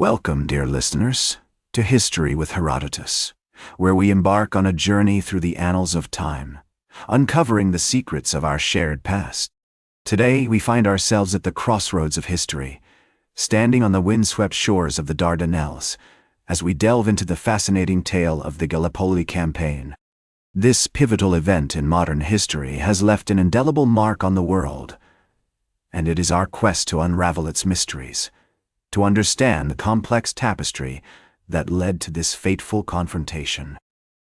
Welcome, dear listeners, to History with Herodotus, where we embark on a journey through the annals of time, uncovering the secrets of our shared past. Today, we find ourselves at the crossroads of history, standing on the windswept shores of the Dardanelles, as we delve into the fascinating tale of the Gallipoli Campaign. This pivotal event in modern history has left an indelible mark on the world, and it is our quest to unravel its mysteries, to understand the complex tapestry that led to this fateful confrontation.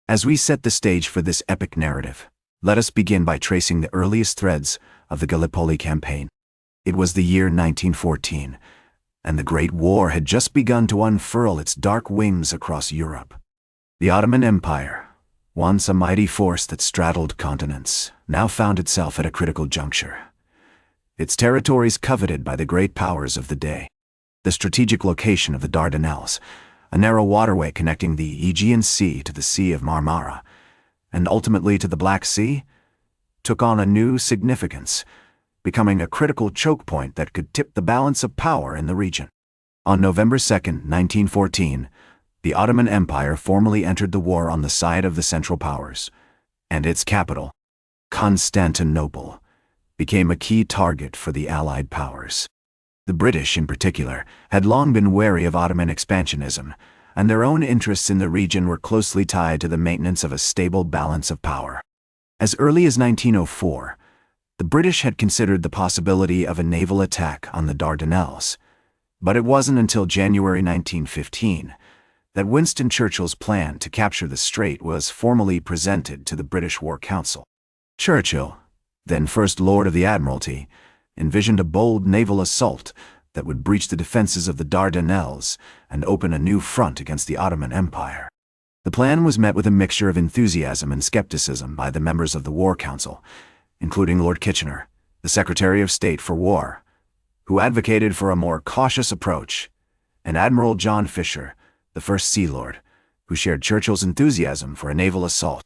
As we set the stage for this epic narrative, let us begin by tracing the earliest threads of the Gallipoli Campaign. It was the year 1914, and the Great War had just begun to unfurl its dark wings across Europe. The Ottoman Empire, once a mighty force that straddled continents, now found itself at a critical juncture. Its territories coveted by the great powers of the day. The strategic location of the Dardanelles, a narrow waterway connecting the Aegean Sea to the Sea of Marmara, and ultimately to the Black Sea, took on a new significance, becoming a critical choke point that could tip the balance of power in the region. On November 2, 1914, the Ottoman Empire formally entered the war on the side of the Central Powers, and its capital, Constantinople, became a key target for the Allied powers. The British, in particular, had long been wary of Ottoman expansionism, and their own interests in the region were closely tied to the maintenance of a stable balance of power. As early as 1904, the British had considered the possibility of a naval attack on the Dardanelles, but it wasn't until January 1915 that Winston Churchill's plan to capture the strait was formally presented to the British War Council. Churchill, then First Lord of the Admiralty, envisioned a bold naval assault that would breach the defenses of the Dardanelles and open a new front against the Ottoman Empire. The plan was met with a mixture of enthusiasm and skepticism by the members of the War Council, including Lord Kitchener, the Secretary of State for War, who advocated for a more cautious approach, and Admiral John Fisher, the First Sea Lord, who shared Churchill's enthusiasm for a naval assault.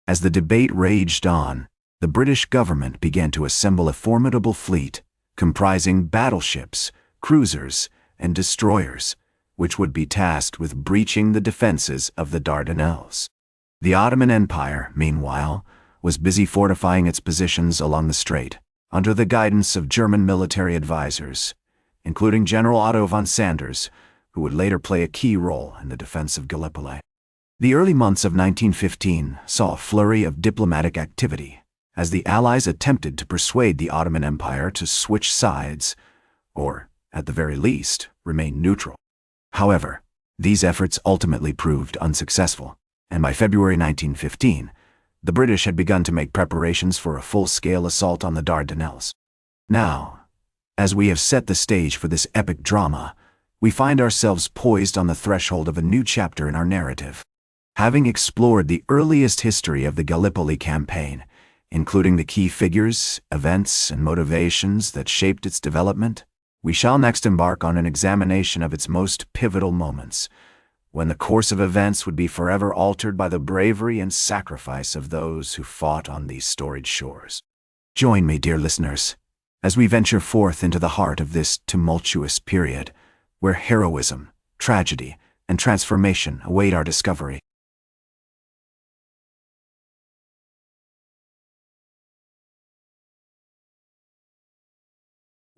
As the debate raged on, the British government began to assemble a formidable fleet comprising battleships, cruisers, and destroyers, which would be tasked with breaching the defenses of the Dardanelles. The Ottoman Empire, meanwhile, was busy fortifying its positions along the strait, under the guidance of German military advisors, including General Otto von Sanders, who would later play a key role in the defense of Gallipoli. The early months of 1915 saw a flurry of diplomatic activity, as the Allies attempted to persuade the Ottoman Empire to switch sides, or, at the very least, remain neutral. However, these efforts ultimately proved unsuccessful, and by February 1915, the British had begun to make preparations for a full-scale assault on the Dardanelles. Now, as we have set the stage for this epic drama, we find ourselves poised on the threshold of a new chapter in our narrative. Having explored the earliest history of the Gallipoli Campaign, including the key figures, events, and motivations that shaped its development, we shall next embark on an examination of its most pivotal moments, when the course of events would be forever altered by the bravery and sacrifice of those who fought on these storied shores. Join me, dear listeners, as we venture forth into the heart of this tumultuous period, where heroism, tragedy, and transformation await our discovery.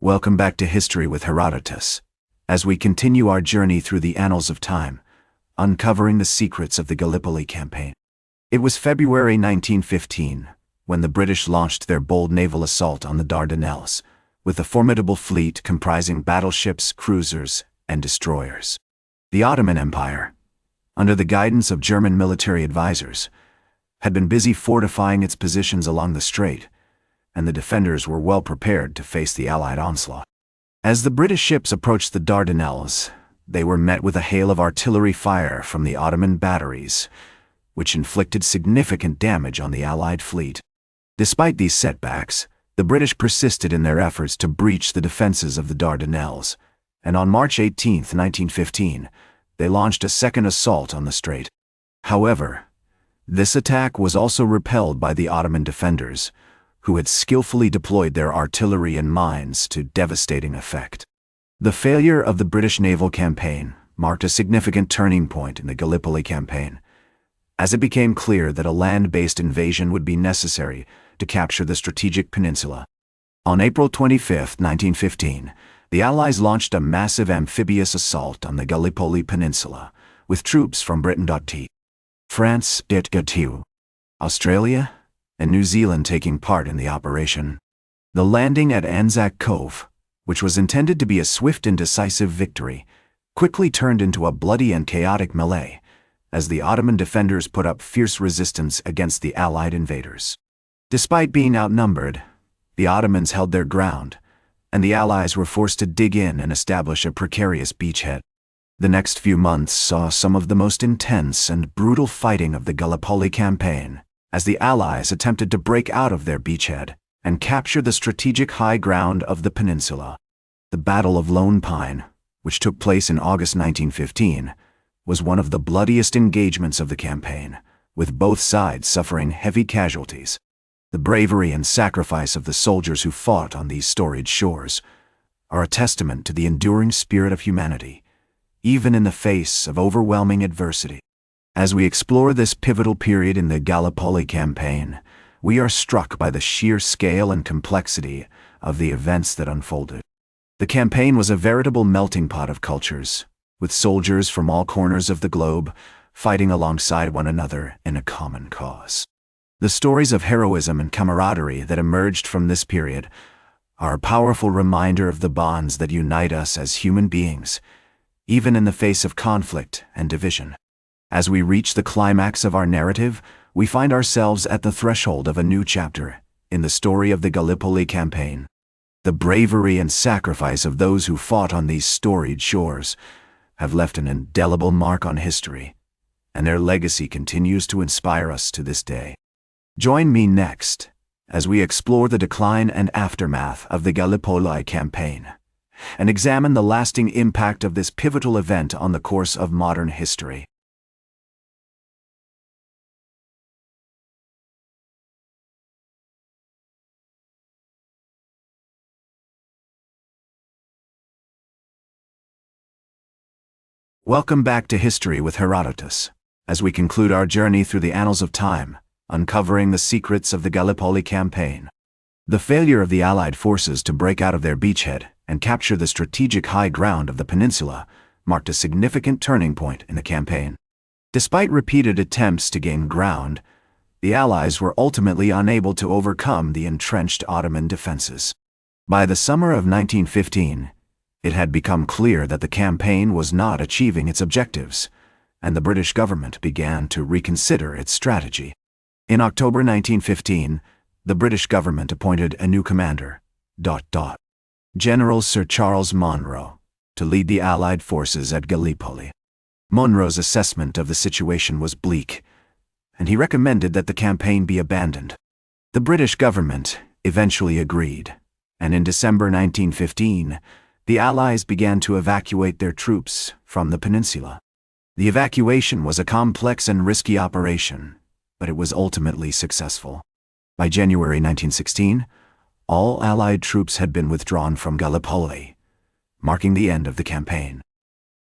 Welcome back to History with Herodotus, as we continue our journey through the annals of time, uncovering the secrets of the Gallipoli Campaign. It was February 1915 when the British launched their bold naval assault on the Dardanelles, with a formidable fleet comprising battleships, cruisers, and destroyers. The Ottoman Empire, under the guidance of German military advisors, had been busy fortifying its positions along the strait, and the defenders were well prepared to face the Allied onslaught. As the British ships approached the Dardanelles, they were met with a hail of artillery fire from the Ottoman batteries, which inflicted significant damage on the Allied fleet. Despite these setbacks, the British persisted in their efforts to breach the defenses of the Dardanelles, and on March 18, 1915, they launched a second assault on the strait. However, this attack was also repelled by the Ottoman defenders, who had skillfully deployed their artillery and mines to devastating effect. The failure of the British naval campaign marked a significant turning point in the Gallipoli Campaign, as it became clear that a land-based invasion would be necessary to capture the strategic peninsula. On April 25, 1915, the Allies launched a massive amphibious assault on the Gallipoli Peninsula, with troops from Britain, France, Australia, and New Zealand taking part in the operation. The landing at Anzac Cove, which was intended to be a swift and decisive victory, quickly turned into a bloody and chaotic melee, as the Ottoman defenders put up fierce resistance against the Allied invaders. Despite being outnumbered, the Ottomans held their ground, and the Allies were forced to dig in and establish a precarious beachhead. The next few months saw some of the most intense and brutal fighting of the Gallipoli Campaign, as the Allies attempted to break out of their beachhead and capture the strategic high ground of the peninsula. The Battle of Lone Pine, which took place in August 1915, was one of the bloodiest engagements of the campaign, with both sides suffering heavy casualties. The bravery and sacrifice of the soldiers who fought on these storied shores are a testament to the enduring spirit of humanity, even in the face of overwhelming adversity. As we explore this pivotal period in the Gallipoli Campaign, we are struck by the sheer scale and complexity of the events that unfolded. The campaign was a veritable melting pot of cultures, with soldiers from all corners of the globe fighting alongside one another in a common cause. The stories of heroism and camaraderie that emerged from this period are a powerful reminder of the bonds that unite us as human beings, even in the face of conflict and division. As we reach the climax of our narrative, we find ourselves at the threshold of a new chapter in the story of the Gallipoli Campaign. The bravery and sacrifice of those who fought on these storied shores have left an indelible mark on history, and their legacy continues to inspire us to this day. Join me next as we explore the decline and aftermath of the Gallipoli Campaign and examine the lasting impact of this pivotal event on the course of modern history. Welcome back to History with Herodotus, as we conclude our journey through the annals of time, uncovering the secrets of the Gallipoli Campaign. The failure of the Allied forces to break out of their beachhead and capture the strategic high ground of the peninsula marked a significant turning point in the campaign. Despite repeated attempts to gain ground, the Allies were ultimately unable to overcome the entrenched Ottoman defenses. By the summer of 1915, it had become clear that the campaign was not achieving its objectives, and the British government began to reconsider its strategy. In October 1915, the British government appointed a new commander, General Sir Charles Monro, to lead the Allied forces at Gallipoli. Monro's assessment of the situation was bleak, and he recommended that the campaign be abandoned. The British government eventually agreed, and in December 1915, the Allies began to evacuate their troops from the peninsula. The evacuation was a complex and risky operation, but it was ultimately successful. By January 1916, all Allied troops had been withdrawn from Gallipoli, marking the end of the campaign.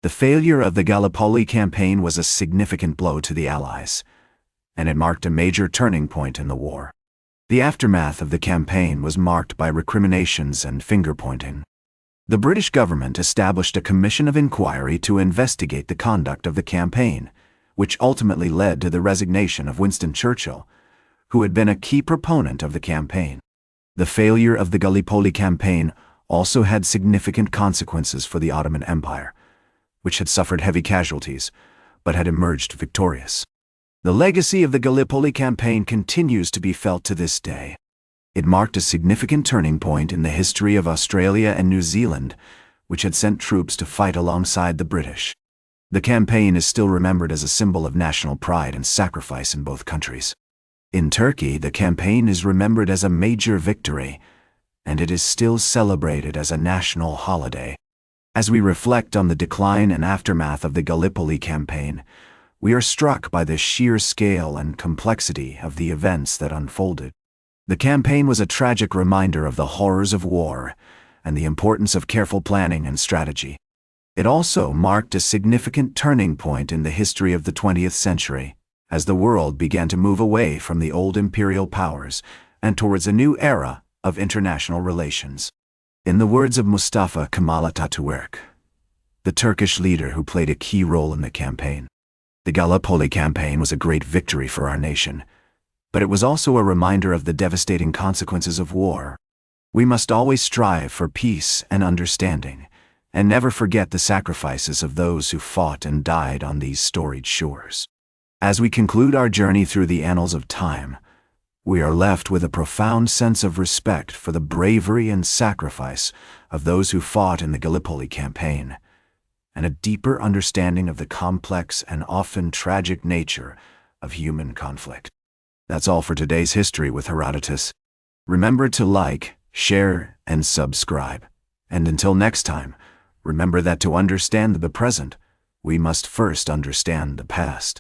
The failure of the Gallipoli Campaign was a significant blow to the Allies, and it marked a major turning point in the war. The aftermath of the campaign was marked by recriminations and finger-pointing. The British government established a commission of inquiry to investigate the conduct of the campaign, which ultimately led to the resignation of Winston Churchill, who had been a key proponent of the campaign. The failure of the Gallipoli Campaign also had significant consequences for the Ottoman Empire, which had suffered heavy casualties, but had emerged victorious. The legacy of the Gallipoli Campaign continues to be felt to this day. It marked a significant turning point in the history of Australia and New Zealand, which had sent troops to fight alongside the British. The campaign is still remembered as a symbol of national pride and sacrifice in both countries. In Turkey, the campaign is remembered as a major victory, and it is still celebrated as a national holiday. As we reflect on the decline and aftermath of the Gallipoli Campaign, we are struck by the sheer scale and complexity of the events that unfolded. The campaign was a tragic reminder of the horrors of war and the importance of careful planning and strategy. It also marked a significant turning point in the history of the 20th century, as the world began to move away from the old imperial powers and towards a new era of international relations. In the words of Mustafa Kemal Atatürk, the Turkish leader who played a key role in the campaign, the Gallipoli Campaign was a great victory for our nation, but it was also a reminder of the devastating consequences of war. We must always strive for peace and understanding, and never forget the sacrifices of those who fought and died on these storied shores. As we conclude our journey through the annals of time, we are left with a profound sense of respect for the bravery and sacrifice of those who fought in the Gallipoli Campaign, and a deeper understanding of the complex and often tragic nature of human conflict. That's all for today's History with Herodotus. Remember to like, share, and subscribe. And until next time, remember that to understand the present, we must first understand the past.